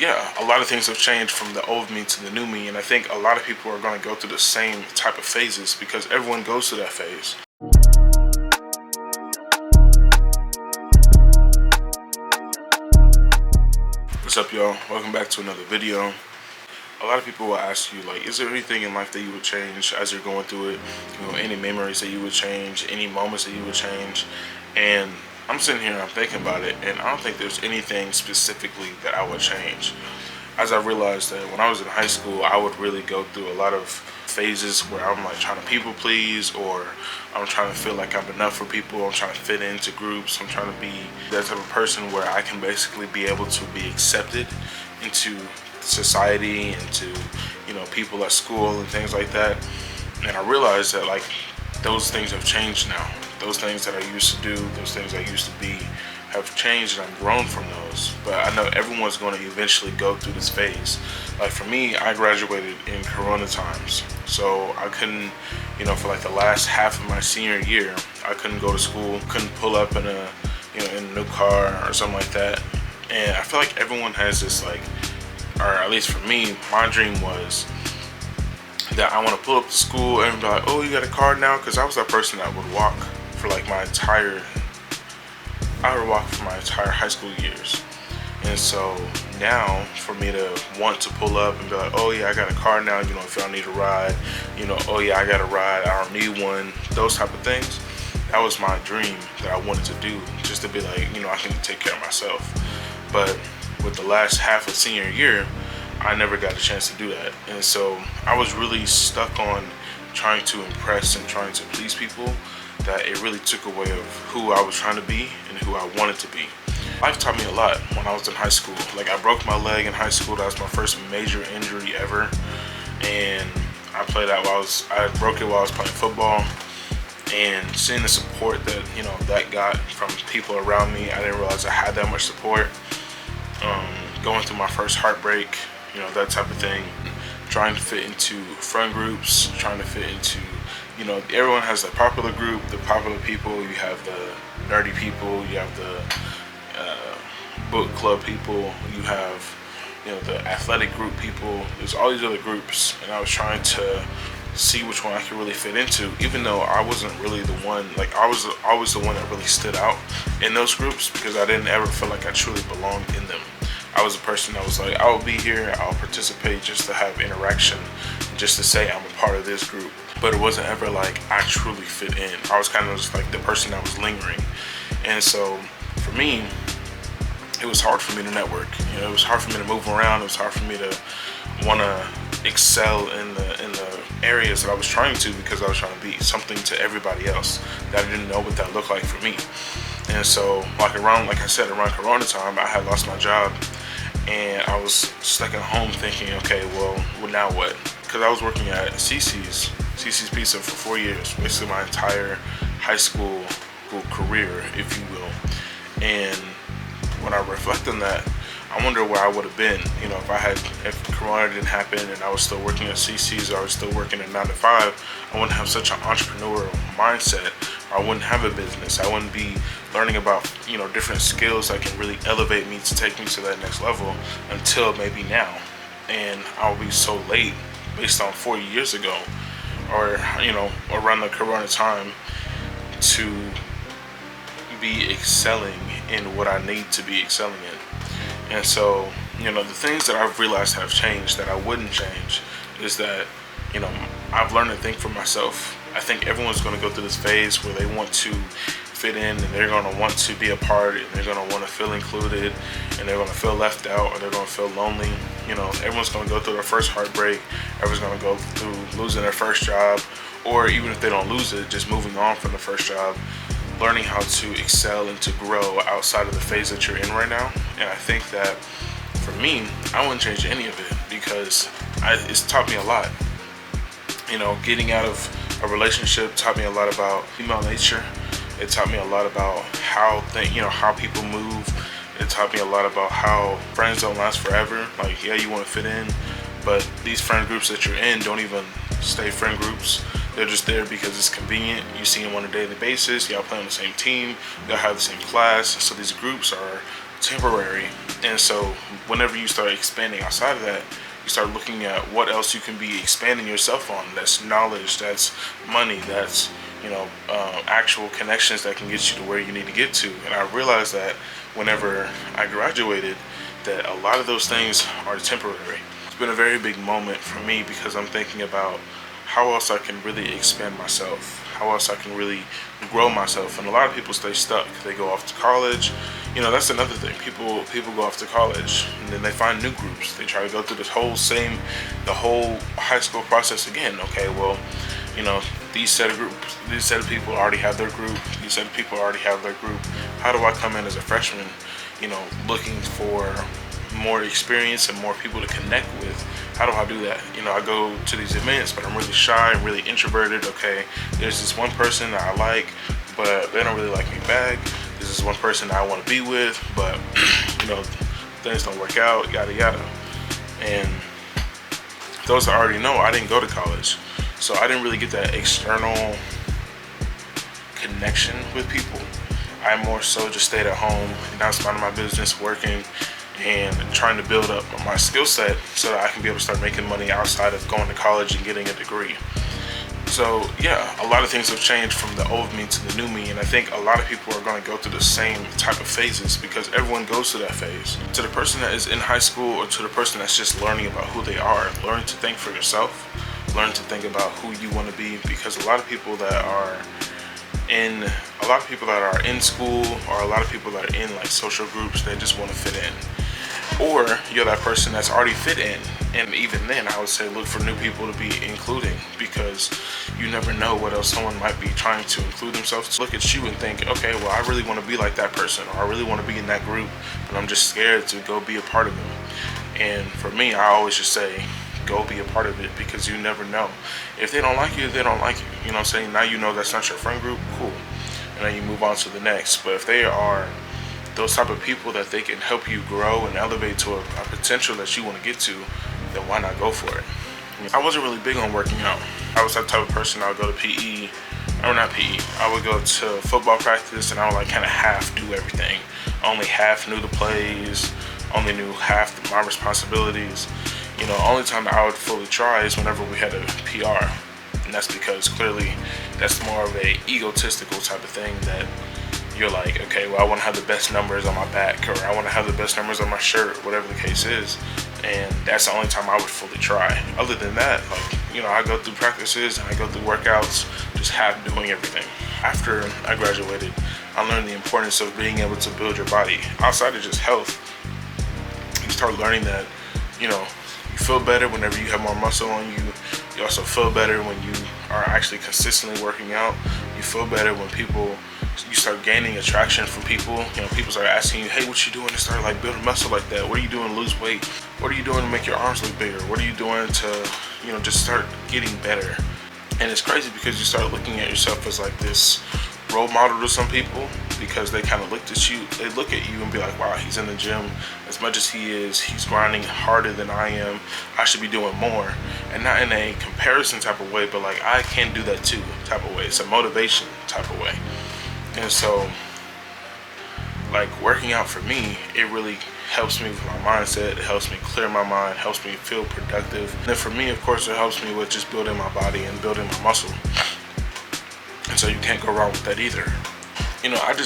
Yeah, a lot of things have changed from the old me to the new me, and I think a lot of people are going to go through the same type of phases because everyone goes through that phase. What's up, y'all? Welcome back to another video. A lot of people will ask you, like, is there anything in life that you would change as you're going through it? Any memories that you would change, any moments that you would change? And I'm sitting here and I'm thinking about it, and I don't think there's anything specifically that I would change. As I realized that when I was in high school, I would really go through a lot of phases where I'm like trying to people please, or I'm trying to feel like I'm enough for people. I'm trying to fit into groups. I'm trying to be that type of person where I can basically be able to be accepted into society, into people at school and things like that. And I realized that like those things have changed now. Those things that I used to do, those things I used to be, have changed, and I've grown from those. But I know everyone's going to eventually go through this phase. Like for me, I graduated in Corona times, so I couldn't, for like the last half of my senior year, I couldn't go to school, couldn't pull up in a new car or something like that. And I feel like everyone has this like, or at least for me, my dream was that I want to pull up to school and be like, oh, you got a car now? Because I was that person that would walk for like I would walk for my entire high school years. And so now for me to want to pull up and be like, oh yeah, I got a car now, if y'all need a ride, oh yeah, I got a ride, I don't need one, those type of things. That was my dream that I wanted to do, just to be like, I can take care of myself. But with the last half of senior year, I never got a chance to do that. And so I was really stuck on trying to impress and trying to please people, that it really took away of who I was trying to be and who I wanted to be. Life taught me a lot when I was in high school. Like I broke my leg in high school. That was my first major injury ever. And I broke it while I was playing football. And seeing the support that, that got from people around me, I didn't realize I had that much support. Going through my first heartbreak, that type of thing. Trying to fit into friend groups, trying to fit into, everyone has the popular group, the popular people. You have the nerdy people, you have the book club people, you have, the athletic group people. There's all these other groups, and I was trying to see which one I could really fit into, even though I wasn't really the one, like I was always the one that really stood out in those groups because I didn't ever feel like I truly belonged in them. I was a person that was like, I will be here, I'll participate just to have interaction, just to say I'm a part of this group. But it wasn't ever like I truly fit in. I was kind of just like the person that was lingering. And so for me, it was hard for me to network. It was hard for me to move around. It was hard for me to want to excel in the areas that I was trying to, because I was trying to be something to everybody else that I didn't know what that looked like for me. And so like I said, around Corona time, I had lost my job. And I was stuck at home thinking, okay, well now what? Because I was working at CC's Pizza for 4 years, basically my entire high school career, if you will. And when I reflect on that, I wonder where I would have been, if Corona didn't happen and I was still working at CC's, or I was still working at 9 to 5, I wouldn't have such an entrepreneurial mindset. I wouldn't have a business. I wouldn't be learning about, different skills that can really elevate me to take me to that next level until maybe now. And I'll be so late based on 4 years ago, or, around the Corona time, to be excelling in what I need to be excelling in. And so, the things that I've realized have changed that I wouldn't change is that, I've learned to think for myself. I think everyone's going to go through this phase where they want to fit in, and they're going to want to be a part, and they're going to want to feel included, and they're going to feel left out, or they're going to feel lonely. Everyone's going to go through their first heartbreak. Everyone's going to go through losing their first job, or even if they don't lose it, just moving on from the first job, learning how to excel and to grow outside of the phase that you're in right now. And I think that for me, I wouldn't change any of it because it's taught me a lot. Getting out of a relationship taught me a lot about female nature. It taught me a lot about how people move. It taught me a lot about how friends don't last forever. Like, yeah, you want to fit in, but these friend groups that you're in don't even stay friend groups. They're just there because it's convenient. You see them on a daily basis. Y'all play on the same team. Y'all have the same class. So these groups are temporary. And so whenever you start expanding outside of that, you start looking at what else you can be expanding yourself on. That's knowledge, that's money, that's actual connections that can get you to where you need to get to. And I realized that whenever I graduated, that a lot of those things are temporary. It's been a very big moment for me because I'm thinking about how else I can really expand myself, how else I can really grow myself. And a lot of people stay stuck. They go off to college. That's another thing. People go off to college and then they find new groups. They try to go through the whole high school process again. Okay, well, these set of people already have their group. These set of people already have their group. How do I come in as a freshman, looking for more experience and more people to connect with? How do I do that? I go to these events, but I'm really shy and really introverted. Okay, there's this one person that I like, but they don't really like me back. There's this one person that I want to be with, but things don't work out, yada yada. And those I already know, I didn't go to college, so I didn't really get that external connection with people. I more so just stayed at home, not minding my business, working, and trying to build up my skill set so that I can be able to start making money outside of going to college and getting a degree. So yeah, a lot of things have changed from the old me to the new me, and I think a lot of people are going to go through the same type of phases because everyone goes through that phase. To the person that is in high school or to the person that's just learning about who they are, learn to think for yourself, learn to think about who you want to be, because a lot of people that are in school, or a lot of people that are in like social groups, they just want to fit in. Or you're that person that's already fit in, and even then I would say look for new people to be including, because you never know what else someone might be trying to include themselves to. Look at you and think, okay, well, I really want to be like that person, or I really want to be in that group, but I'm just scared to go be a part of them. And for me, I always just say, go be a part of it, because you never know. If they don't like you, they don't like you. You know what I'm saying? Now that's not your friend group, cool. And then you move on to the next. But if they are those type of people that they can help you grow and elevate to a potential that you want to get to, then why not go for it? I wasn't really big on working out. I was that type of person. I would go to PE, or not PE. I would go to football practice and I would like kind of half do everything. Only half knew the plays, only knew half my responsibilities. Only time I would fully try is whenever we had a PR. And that's because clearly that's more of a egotistical type of thing, that you're like, okay, well, I want to have the best numbers on my back, or I want to have the best numbers on my shirt, whatever the case is. And that's the only time I would fully try. Other than that, I go through practices and I go through workouts, just half doing everything. After I graduated, I learned the importance of being able to build your body outside of just health. You start learning that, you feel better whenever you have more muscle on you. You also feel better when you are actually consistently working out. You feel better when you start gaining attraction from people. People start asking you, hey, what you doing to start like building muscle like that? What are you doing to lose weight? What are you doing to make your arms look bigger? What are you doing to, just start getting better? And it's crazy because you start looking at yourself as like this role model to some people, because they kind of look at you and be like, wow, he's in the gym as much as he is, he's grinding harder than I am, I should be doing more. And not in a comparison type of way, but like, I can do that too type of way. It's a motivation type of way. And so like working out for me, it really helps me with my mindset, it helps me clear my mind, helps me feel productive. And then for me, of course, it helps me with just building my body and building my muscle. And so you can't go wrong with that either. I'm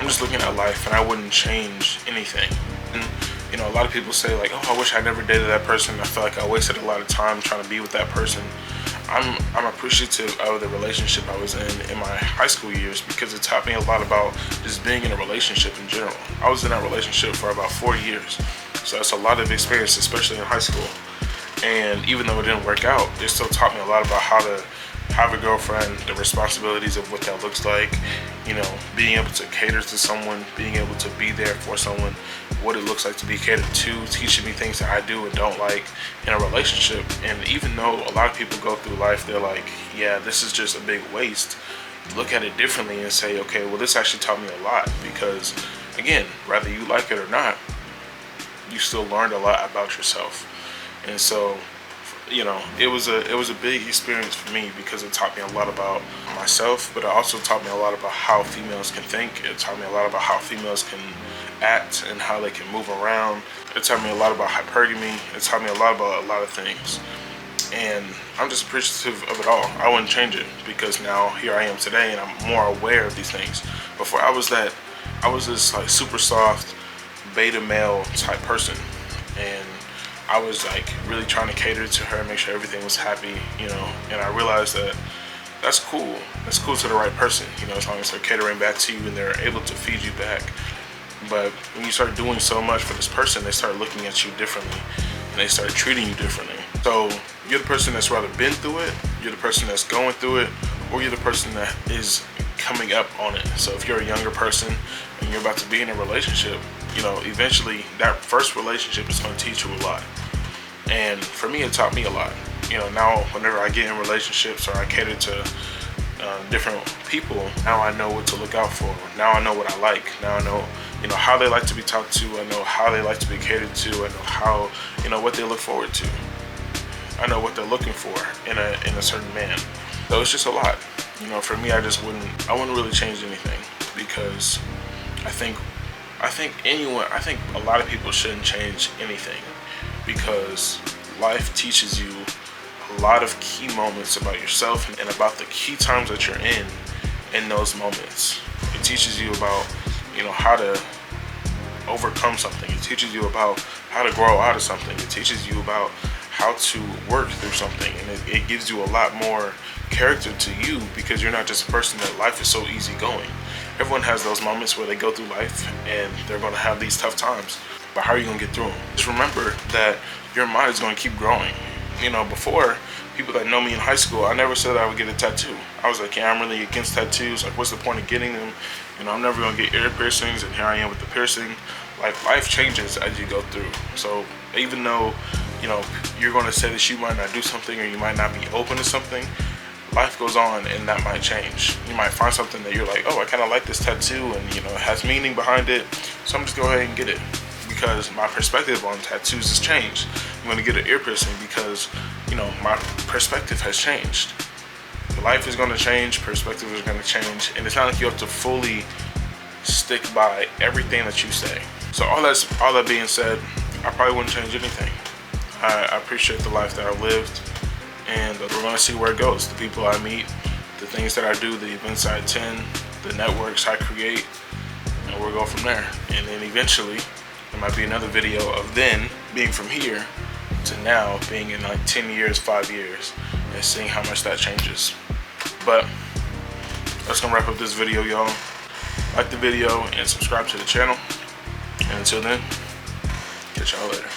just looking at life and I wouldn't change anything. And a lot of people say like, oh, I wish I never dated that person. I feel like I wasted a lot of time trying to be with that person. I'm appreciative of the relationship I was in my high school years, because it taught me a lot about just being in a relationship in general. I was in that relationship for about 4 years. So that's a lot of experience, especially in high school. And even though it didn't work out, it still taught me a lot about how to have a girlfriend, the responsibilities of what that looks like, being able to cater to someone, being able to be there for someone, what it looks like to be catered to, teaching me things that I do and don't like in a relationship. And even though a lot of people go through life, they're like, yeah, this is just a big waste, look at it differently and say, okay, well, this actually taught me a lot, because again, whether you like it or not, you still learned a lot about yourself. And so you know, it was a big experience for me because it taught me a lot about myself, but it also taught me a lot about how females can think. It taught me a lot about how females can act and how they can move around. It taught me a lot about hypergamy. It taught me a lot about a lot of things. And I'm just appreciative of it all. I wouldn't change it because now here I am today and I'm more aware of these things. Before I was this like super soft beta male type person, and I was like really trying to cater to her, make sure everything was happy, you know. And I realized that that's cool. That's cool to the right person, you know, as long as they're catering back to you and they're able to feed you back. But when you start doing so much for this person, they start looking at you differently and they start treating you differently. So you're the person that's rather been through it, you're the person that's going through it, or you're the person that is coming up on it. So if you're a younger person and you're about to be in a relationship, you know, eventually that first relationship is going to teach you a lot. And for me, it taught me a lot. You know, now whenever I get in relationships or I cater to different people, now I know what to look out for. Now I know what I like. Now I know, you know, how they like to be talked to. I know how they like to be catered to. I know how, you know, what they look forward to. I know what they're looking for in a certain man. So it's just a lot. You know, for me, I wouldn't really change anything because I think a lot of people shouldn't change anything because life teaches you a lot of key moments about yourself and about the key times that you're in those moments. It teaches you about, you know, how to overcome something. It teaches you about how to grow out of something. It teaches you about how to work through something, and it gives you a lot more character to you because you're not just a person that life is so easy going. Everyone has those moments where they go through life and they're going to have these tough times, but how are you going to get through them? Just remember that your mind is going to keep growing. You know, before, people that know me in high school, I never said I would get a tattoo. I was like, yeah, I'm really against tattoos. Like, what's the point of getting them? You know, I'm never going to get ear piercings, and here I am with the piercing. Like, life changes as you go through. So even though, you know, you're going to say that you might not do something or you might not be open to something, life goes on and that might change. You might find something that you're like, oh, I kind of like this tattoo, and, you know, it has meaning behind it, so I'm just go ahead and get it because my perspective on tattoos has changed. I'm going to get an ear piercing because, you know, my perspective has changed. Life is going to change, perspective is going to change, and it's not like you have to fully stick by everything that you say. So all that being said, I probably wouldn't change anything. I appreciate the life that I've lived, and we're going to see where it goes. The people I meet, the things that I do, the events I attend, the networks I create, and we'll go from there. And then eventually, there might be another video of then being from here to now being in like 10 years, 5 years, and seeing how much that changes. But that's gonna wrap up this video, y'all. Like the video and subscribe to the channel. And until then, catch y'all later.